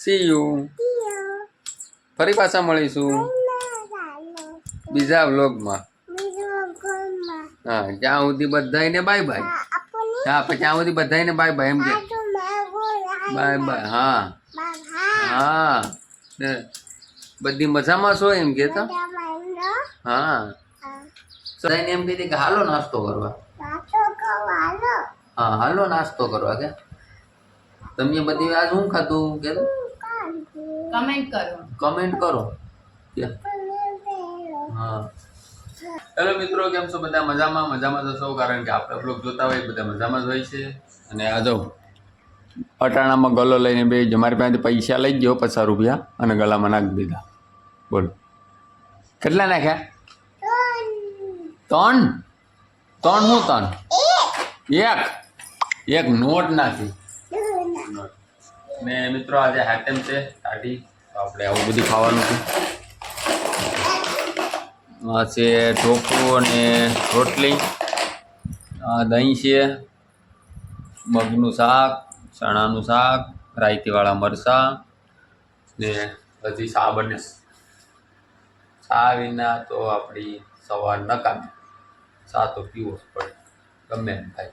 C you. ફરી પાછા મળીશું બીજા વ્લોગમાં. હા, ત્યાં સુધી બધાને બાય બાય. હા, પછી ત્યાં સુધી બધાને બાય બાય એમ કે બાય બાય. હા હા, બધી મજામાં છો એમ કે તો. હા, સદાઈને એમ કીધી કે હાલો નાસ્તો કરવા. હા, હાલો નાસ્તો કરવા કે તમે બધી આજ શું ખાધું કે કમેન્ટ કરો. હા, હેલો મિત્રો, કેમ છો બધા? મજામાં જશો, કારણ કે આપણે બ્લોગ જોતા હોય બધા મજામાં જ હોય છે. અને આ જો અટાણામાં ગલો લઈને બે મારી પાસેથી પૈસા લઈ ગયો 50 રૂપિયા અને ગલામાં નાખી દીધા. બોલો કેટલા નાખ્યા? 3 હું 3 એક નોટ નાખી. ને મિત્રો આજે હાટેમ છે ટાઢી, તો આપણે આવું બધું ખાવાનું છે. આ છે ઢોકળું અને રોટલી, દહીં છે, મગનું શાક, ચણાનું શાક, રાયતીવાળા મરચાં ને હજી ચા બને. ચા વિના તો આપણી સવાર નકામી. ચા તો પીવો જ પડે ગમે એમ થાય.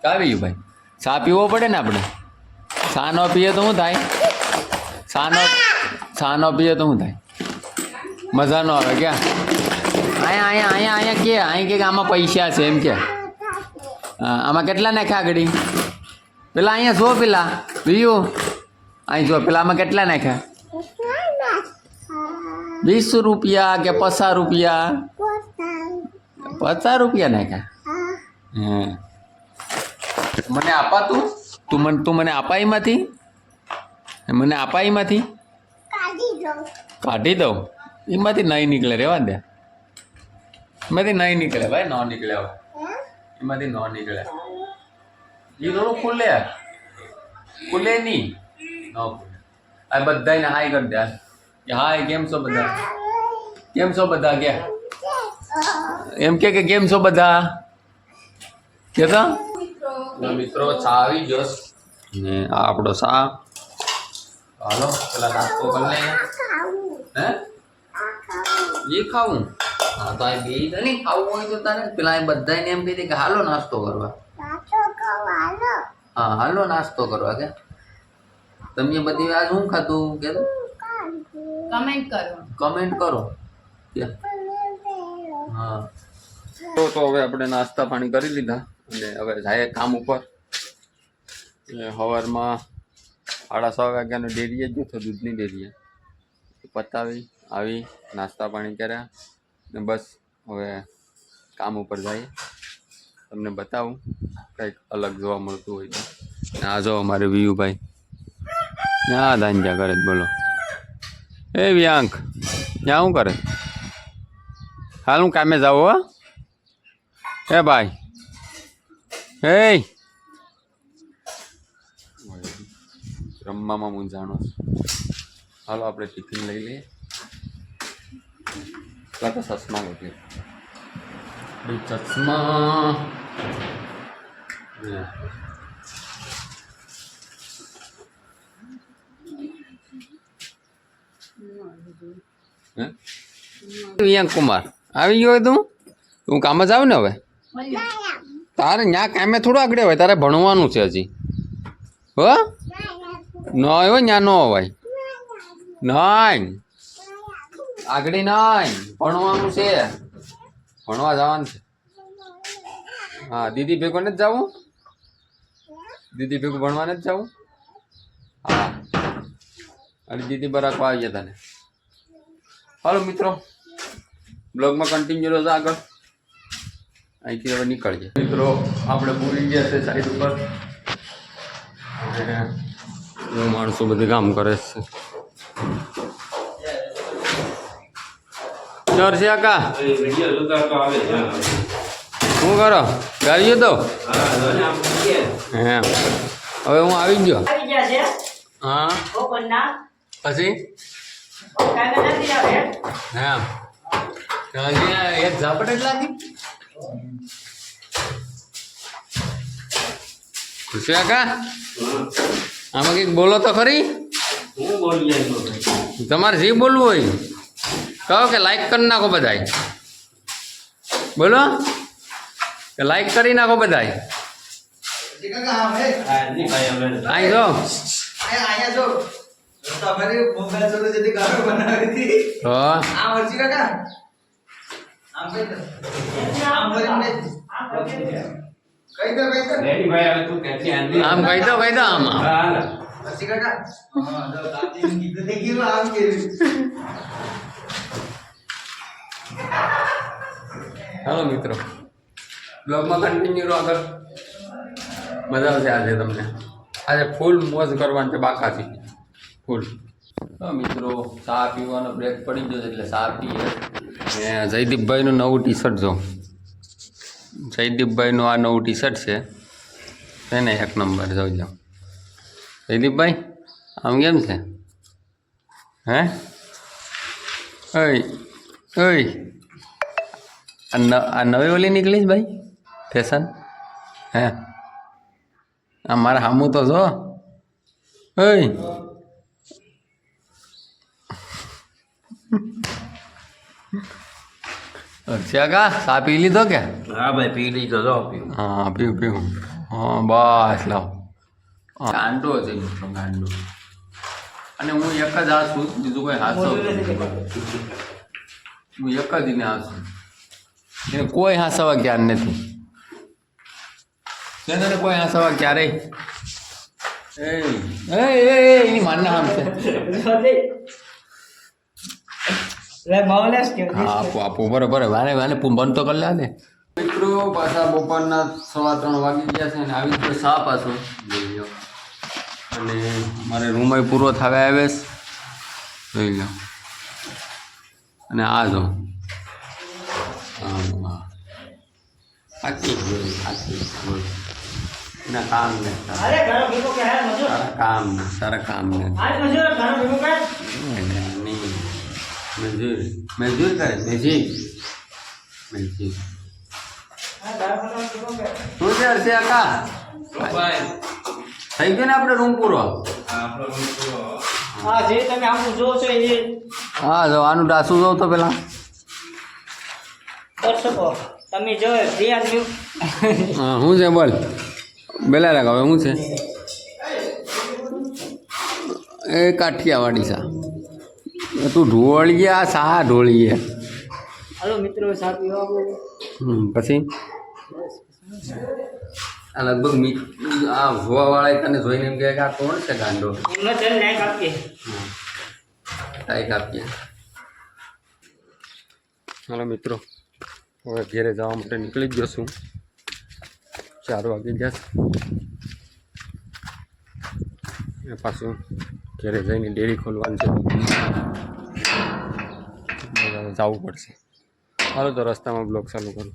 કાવ્યું ભાઈ, ચા પીવો પડે ને આપણે. ચા ન પીએ તો શું થાય? ચા ન પીએ તો શું થાય? મજા ન આવે ક્યાં? અહીંયા કે આમાં પૈસા છે એમ કે. આમાં કેટલા નાખ્યા આગળ? પેલા અહીંયા જો, પેલા બીજું અહીં જો, પેલા આમાં કેટલા નાખ્યા? 20 રૂપિયા કે 50 રૂપિયા? 50 રૂપિયા નાખ્યા. હે, મને આપા તું મને આપા એમાંથી? મને આપા એમાંથી કાઢી દઉં. એમાંથી નહીં નીકળે, રેવા દે. એમાંથી નહીં નીકળે ભાઈ, ન નીકળે. હવે એમાંથી ન નીકળે. એ થોડું ખુલે નહીં. ન ખુલે. આ બધાને હાય કરી દે. હાય, કેમ છો બધા? કેમ છો બધા? કે એમ કે કેમ છો બધા? કેતા મિત્રો ચા આવી ગયો ને આ આપણો ચા. હાલો પેલા નાસ્તો કરી લે. હે, એ ખાવું? હા, તો આ બે નહીં ખાવું હોય તો તારે પેલા બધાને એમ કીધી કે હાલો નાસ્તો કરવા. હા, હાલો નાસ્તો કરવા કે તમે બધી આજ શું ખાધું કે કમેન્ટ કરો. હા, તો હવે આપણે નાસ્તા પાણી કરી લીધા અને હવે જાય કામ ઉપર. સવારમાં 6:30 વાગ્યાનો ડેરીએ જ તો દૂધની ડેરીએ પતાવી આવી, નાસ્તા પાણી કર્યા ને બસ હવે કામ ઉપર જઈએ. તમને બતાવું કંઈક અલગ જોવા મળતું હોય તો. આ જો અમારે વિયુભાઈ ત્યાં ધાંજા કરે જ. બોલો એ વિયાંક, ત્યાં શું કરે? હાલ હું કામે જાઉં. હો હે ભાઈ, હે રમવામાં હું જાણો. હાલો આપણે ટિફિન લઈ લઈએ. તો ચશ્મા લઈ ચશ્મા. કુમાર આવી ગયો તું કામ જ આવ ને. હવે તારે ત્યાં કામે થોડું આગળ હોય, તારે ભણવાનું છે હજી. હો ન હોય ત્યાં ન હોય. નહીં આગળ નહીં, ભણવાનું છે. ભણવા જવાનું છે. હા, દીદી ભેગો નથી જવું? દીદી ભેગું ભણવા નથી જવું? હા, અરે દીદી બરાબર આવી ગયા તને. હાલો મિત્રો, બ્લોગમાં કન્ટિન્યુ રહેજો આગળ. અહીંથી હવે નીકળીએ મિત્રો. આપણે પૂરી ગયા છે સાઈડ ઉપર. માણસો બધે કામ કરે છે. છે કાકા શું કરો? ગાડીઓ તો હે હવે હું આવી ગયો. હા, પછી હા એક ઝાપટ જ લાગી. ખુશી કાકા આમાં કંઈક બોલો તો ખરી. તમારે જે બોલવું હોય કહો કે લાઈક કરી નાખો બધાય. બોલો કે લાઈક કરી નાખો બધાય. અહીં જો આમ કહી દો આમ હાલો મિત્રો બ્લોગમાં કન્ટિન્યુ રહો આગળ. મજા આવશે આજે તમને. આજે ફૂલ મોજ કરવાની છે બાકાથી ફૂલ. તો મિત્રો ચા પીવાનો બ્રેક પડી ગયો એટલે ચા પીએ. ને જયદીપભાઈનું નવું ટી શર્ટ જો. જયદીપભાઈનું આ નવું ટી શર્ટ છે ને એક નંબર જોઈ લો. જયદીપભાઈ આમ કેમ છે હે? ઓય ઓય આ નવી ઓલી નીકળી છે ભાઈ ફેશન હે? આ મારા સામું તો જો. ઓય અચ્છા કા ચા પી લીધો કે? હા ભાઈ પી લીધો તો. હા પીવું હા બસ લાવ. ગાંડો છે મિત્રો ગાંડો. અને હું એક જ હાથ છું બીજું કોઈ હાથ હું એક જ એને હાથ છું. એને કોઈ હાંસવા જ્ઞાન નથી. તેને કોઈ હાંસવા ક્યારેય એની માનના આમ છે. આપો બરોબર વારે વારે બંધ તો કરી લે ને મિત્રો. પાછા બપોરના 3:15 વાગી ગયા છે ને આવી રીતે સા પાછો જોઈ લો. અને મારે રૂમ પૂરો થવા આવે છે જોઈ લો. અને આ જો ના કામ ને સારા કામ ને મજૂર કરે મેજી શું છે હર્ષે કાકા? થઈ ગયો ને આપણે રૂમ પૂરો? હા જો આનું ડાસું જો તો પેલા તમે જો હા શું છે બોલ બેલા રાખ. હવે શું છે એ કાઠિયાવાડી સા તું ઢોળીએ આ સા ઢોળીએ. હાલો મિત્રો સા પીવા પછી આ લગભગ આ જોવાવાળા તને જોઈને એમ કહે કે આ કોણ છે ગાંડો? ટાઈક આપીએ. હાલો મિત્રો હવે ઘેરે જવા માટે નીકળી જ જશું. 4 વાગી જશે. પાછું ઘેરે જઈને ડેરી ખોલવાનું છે જવું પડશે. હાલો તો રસ્તામાં બ્લોગ ચાલુ કરું.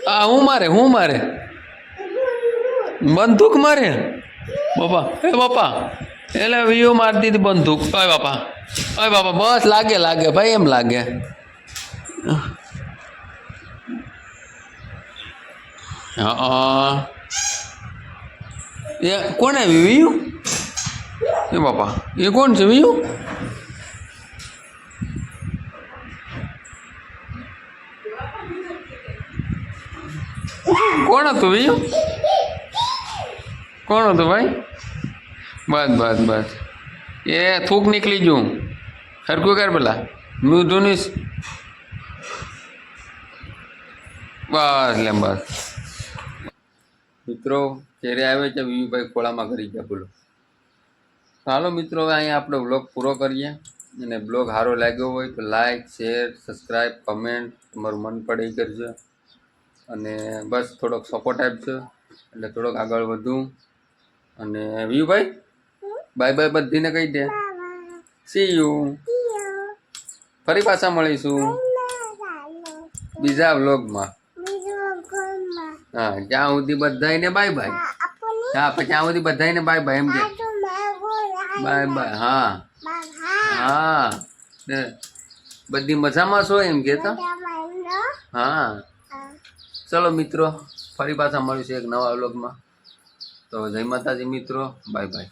હા હું મારે બંદૂક મારે બાપા એટલે વીઓ મારી દીધી બંદૂક. ઓય બાપા બસ લાગે ભાઈ એમ લાગે. હા એ કોને વીયું એ બાપા એ કોણ છે વીયું? કોણ હતું વીયું? કોણ હતું ભાઈ? બસ એ થૂક નીકળી ગયું. સરખું કર પેલા ધૂનીશ બસ. મિત્રો ઘેરે આવે છે વિયુભાઈ ખોળામાં કરી ગયા બોલો. ચાલો મિત્રો હવે અહીંયા આપણે બ્લોગ પૂરો કરીએ. અને બ્લોગ સારો લાગ્યો હોય તો લાઈક શેર સબસ્ક્રાઈબ કમેન્ટ તમારું મન પડે એ કરજો. અને બસ થોડોક સપોર્ટ આપજો એટલે થોડોક આગળ વધું. અને વિયુભાઈ બાય બધીને કહી દે સી યુ. ફરી પાછા મળીશું બીજા વ્લોગમાં. હા ત્યાં સુધી બધાને બાય. હા પછી ત્યાં સુધી બધાને બાય એમ કે બાય. હા બધી મજામાં છો એમ કહેતો. હા ચલો મિત્રો ફરી પાછા મળીશું એક નવા વ્લોગમાં. તો જય માતાજી મિત્રો, બાય બાય.